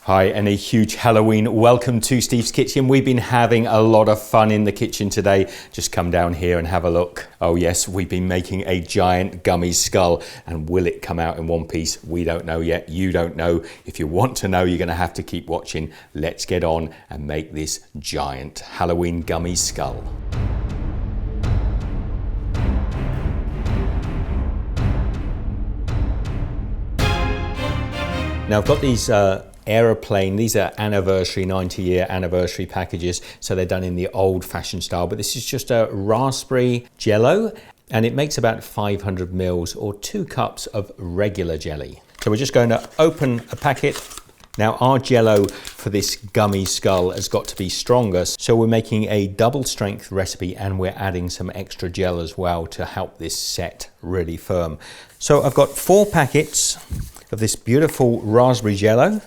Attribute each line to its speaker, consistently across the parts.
Speaker 1: Hi, and a huge Halloween welcome to Steve's Kitchen. We've been having a lot of fun in the kitchen today. Just come down here and have a look. Oh yes, we've been making a giant gummy skull, and will it come out in one piece? We don't know yet. You don't know. If you want to know, you're going to have to keep watching. Let's get on and make this giant Halloween gummy skull. Now I've got these aeroplane, these are anniversary, 90-year anniversary packages, so they're done in the old-fashioned style, but this is just a raspberry Jello, and it makes about 500 mils or 2 cups of regular jelly. So we're just going to open a packet. Now our Jello for this gummy skull has got to be stronger, so we're making a double strength recipe and we're adding some extra gel as well to help this set really firm. So I've got 4 packets of this beautiful raspberry Jello,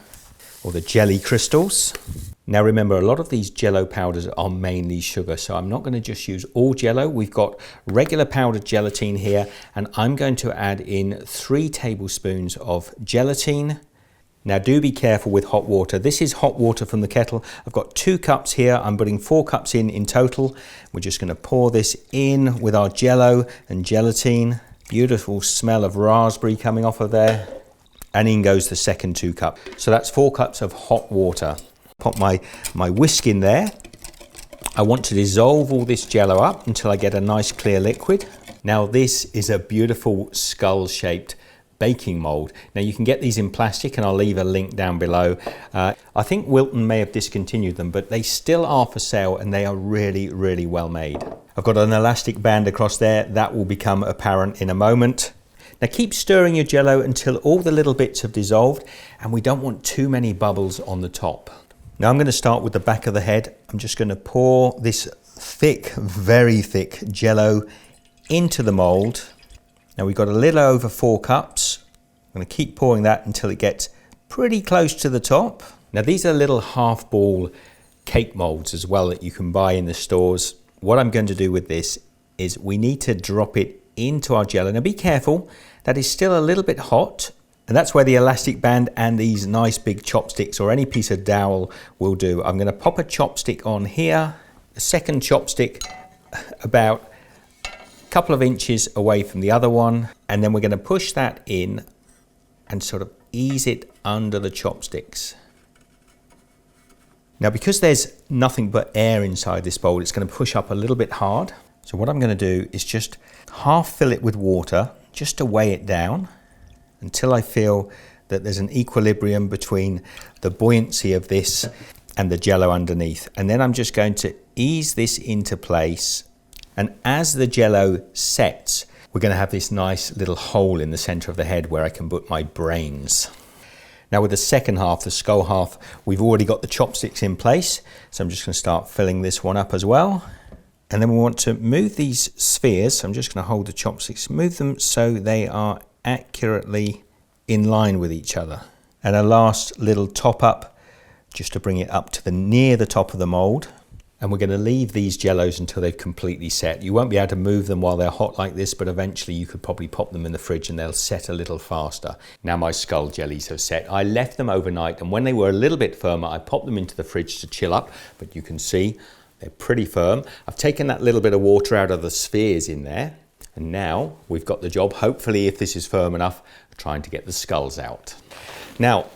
Speaker 1: or the Jello Crystals. Now remember, a lot of these Jello powders are mainly sugar, so I'm not going to just use all Jello. We've got regular powdered gelatine here, and I'm going to add in 3 tablespoons of gelatine. Now do be careful with hot water. This is hot water from the kettle. I've got 2 cups here. I'm putting 4 cups in total. We're just going to pour this in with our Jello and gelatine. Beautiful smell of raspberry coming off of there. And in goes the second 2 cups. So that's 4 cups of hot water. Pop my whisk in there. I want to dissolve all this Jello up until I get a nice clear liquid. Now this is a beautiful skull-shaped baking mold. Now you can get these in plastic, and I'll leave a link down below. I think Wilton may have discontinued them, but they still are for sale, and they are really, really well made. I've got an elastic band across there. That will become apparent in a moment. Now keep stirring your Jello until all the little bits have dissolved, and we don't want too many bubbles on the top. Now I'm going to start with the back of the head. I'm just going to pour this thick, very thick Jello into the mold. Now we've got a little over 4 cups. I'm going to keep pouring that until it gets pretty close to the top. Now these are little half ball cake molds as well that you can buy in the stores. What I'm going to do with this is we need to drop it into our Jello. Now be careful, that is still a little bit hot, and that's where the elastic band and these nice big chopsticks or any piece of dowel will do. I'm going to pop a chopstick on here, a second chopstick about a couple of inches away from the other one, and then we're going to push that in and sort of ease it under the chopsticks. Now because there's nothing but air inside this bowl, it's going to push up a little bit hard. So what I'm going to do is just half fill it with water, just to weigh it down until I feel that there's an equilibrium between the buoyancy of this and the Jello underneath. And then I'm just going to ease this into place. And as the Jello sets, we're going to have this nice little hole in the center of the head where I can put my brains. Now with the second half, the skull half, we've already got the chopsticks in place. So I'm just going to start filling this one up as well. And then we want to move these spheres. So I'm just going to hold the chopsticks, move them so they are accurately in line with each other. And a last little top up, just to bring it up to near the top of the mold. And we're going to leave these Jellos until they've completely set. You won't be able to move them while they're hot like this, but eventually you could probably pop them in the fridge and they'll set a little faster. Now my skull jellies have set. I left them overnight, and when they were a little bit firmer, I popped them into the fridge to chill up, but you can see they're pretty firm. I've taken that little bit of water out of the spheres in there, and now we've got the job, hopefully if this is firm enough, trying to get the skulls out. Now,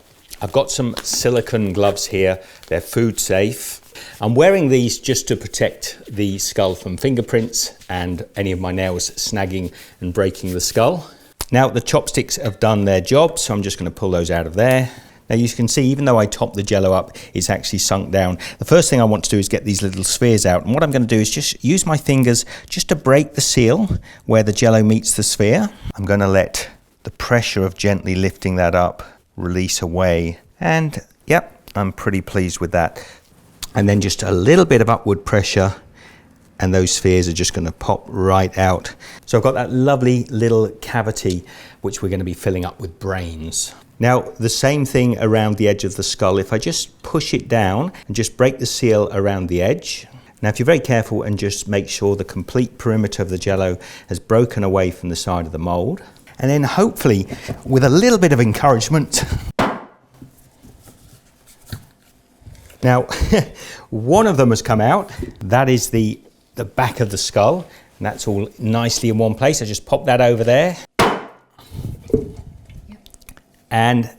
Speaker 1: I've got some silicone gloves here. They're food safe. I'm wearing these just to protect the skull from fingerprints and any of my nails snagging and breaking the skull. Now the chopsticks have done their job, so I'm just going to pull those out of there. Now you can see, even though I topped the Jello up, it's actually sunk down. The first thing I want to do is get these little spheres out. And what I'm going to do is just use my fingers just to break the seal where the Jello meets the sphere. I'm going to let the pressure of gently lifting that up release away. And yep, I'm pretty pleased with that. And then just a little bit of upward pressure, and those spheres are just going to pop right out. So I've got that lovely little cavity which we're going to be filling up with brains. Now the same thing around the edge of the skull. If I just push it down and just break the seal around the edge. Now if you're very careful and just make sure the complete perimeter of the Jello has broken away from the side of the mold, and then hopefully with a little bit of encouragement Now, one of them has come out. That is the back of the skull, and that's all nicely in one place. I just pop that over there. And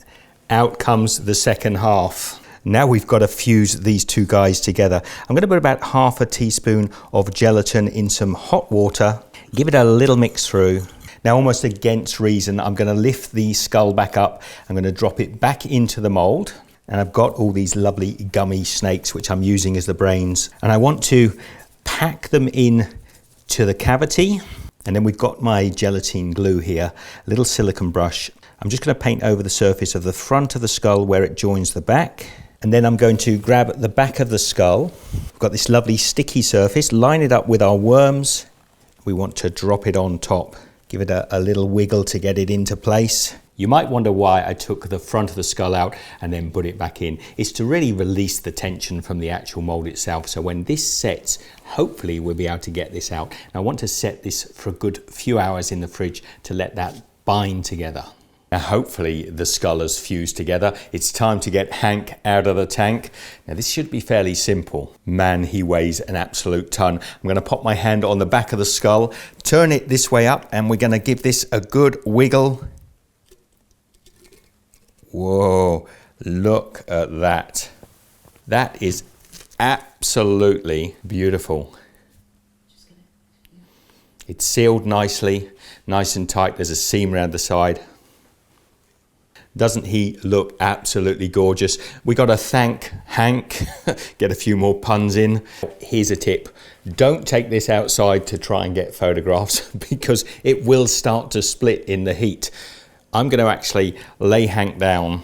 Speaker 1: out comes the second half. Now we've got to fuse these two guys together. I'm going to put about half a teaspoon of gelatin in some hot water, give it a little mix through. Now, almost against reason, I'm going to lift the skull back up. I'm going to drop it back into the mold. And I've got all these lovely gummy snakes, which I'm using as the brains. And I want to pack them in to the cavity. And then we've got my gelatine glue here, a little silicone brush. I'm just going to paint over the surface of the front of the skull where it joins the back. And then I'm going to grab the back of the skull. We've got this lovely sticky surface, line it up with our worms. We want to drop it on top. Give it a little wiggle to get it into place. You might wonder why I took the front of the skull out and then put it back in. It's to really release the tension from the actual mold itself. So when this sets, hopefully we'll be able to get this out. Now I want to set this for a good few hours in the fridge to let that bind together. Now hopefully the skull has fused together. It's time to get Hank out of the tank. Now this should be fairly simple. Man, he weighs an absolute ton. I'm going to pop my hand on the back of the skull, turn it this way up, and we're going to give this a good wiggle. Whoa, look at that. That is absolutely beautiful. It's sealed nicely, nice and tight. There's a seam around the side. Doesn't he look absolutely gorgeous? We got to thank Hank, get a few more puns in. Here's a tip. Don't take this outside to try and get photographs because it will start to split in the heat. I'm going to actually lay Hank down.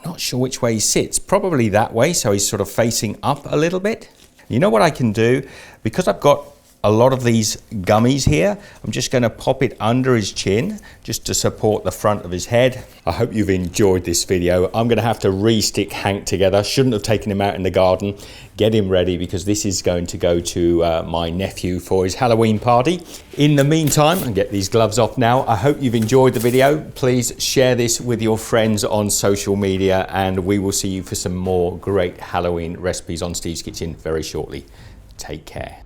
Speaker 1: Not sure which way he sits. Probably that way, so he's sort of facing up a little bit. You know what I can do? Because I've got a lot of these gummies here, I'm just going to pop it under his chin just to support the front of his head. I hope you've enjoyed this video. I'm going to have to re-stick Hank together. Shouldn't have taken him out in the garden. Get him ready because this is going to go to my nephew for his Halloween party. In the meantime, I'll get these gloves off now. I hope you've enjoyed the video. Please share this with your friends on social media and we will see you for some more great Halloween recipes on Steve's Kitchen very shortly. Take care.